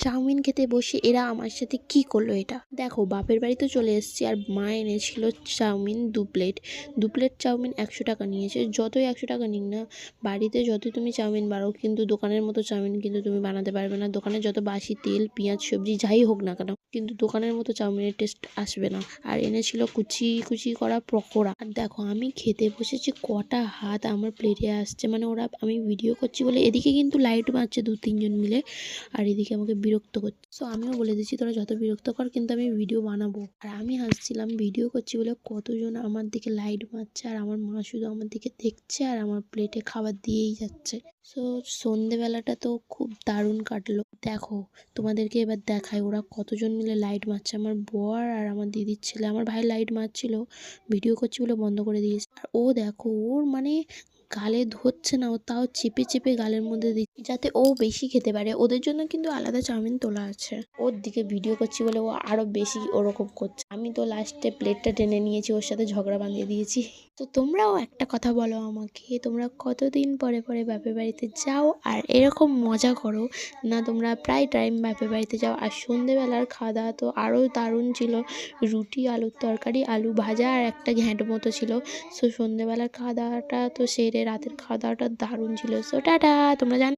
Chowmein খেতে বসে এরা আমার সাথে কি করলো এটা দেখো। বাপের বাড়ি তো চলে এসেছি, আর মা এনেছিল চাউমিন 2 প্লেট চাউমিন 100 টাকা নিয়েছে। যতই 100 টাকা নিক না, বাড়িতে যতই তুমি চাউমিন বানাও কিন্তু দোকানের মতো চাউমিন কিন্তু তুমি বানাতে পারবে না। দোকানে যত বাসি তেল পেঁয়াজ সবজি যাই হোক না কেন, কিন্তু দোকানের মতো চাউমিনের টেস্ট আসবে না। আর এনেছিল কুচি কুচি করা পকোড়া। আর দেখো আমি খেতে বসেছি, কটা হাত আমার প্লেটে আসছে, মানে ওরা, আমি ভিডিও করছি বলে এদিকে কিন্তু লাইট মারছে 2-3 জন মিলে, আর এদিকে আমাকে বিরক্ত করছে। সো আমিও বলে দিচ্ছি তোরা যত বিরক্ত কর, কিন্তু আমি ভিডিও বানাবো। আর আমি হাসছিলাম ভিডিও করছি বলে কতজন আমার দিকে লাইট মারছে, আর আমার মা শুধু আমার দিকে দেখছে আর আমার প্লেটে খাবার দিয়েই যাচ্ছে। সো সন্ধেবেলাটা তো খুব দারুণ কাটলো। দেখো তোমাদেরকে এবার দেখায় ওরা কতজন মিলে লাইট মারছে। আমার বর আর আমার দিদির ছেলে, আমার ভাই লাইট মারছিল, ভিডিও করছি বলে বন্ধ করে দিয়েছে। আর ও দেখো, ওর মানে গালে ধরছে না, ও তাও চেপে চেপে গালের মধ্যে দিচ্ছে যাতে ও বেশি খেতে পারে। ওদের জন্য কিন্তু আলাদা চাউমিন তোলা আছে। ওর দিকে ভিডিও করছি বলে ও আরো বেশি ওরকম করছে। আমি তো লাস্টে প্লেটটা টেনে নিয়েছি, ওর সাথে ঝগড়া বাঁধিয়ে দিয়েছি। তো তোমরাও একটা কথা বলো আমাকে, তোমরা কতদিন পরে পরে বাপের বাড়িতে যাও আর এরকম মজা করো না? তোমরা প্রায় টাইম বাপের বাড়িতে যাও। আর সন্ধেবেলার খাওয়া দাওয়া তো আরও দারুণ ছিল। রুটি, আলুর তরকারি, আলু ভাজা আর একটা ঘ্যাঁট মতো ছিল। সো সন্ধেবেলার খাওয়া দাওয়াটা তো সেরে রাতের খাওয়া দাওয়াটা দারুণ ছিল। সো টাটা, তোমরা জানো।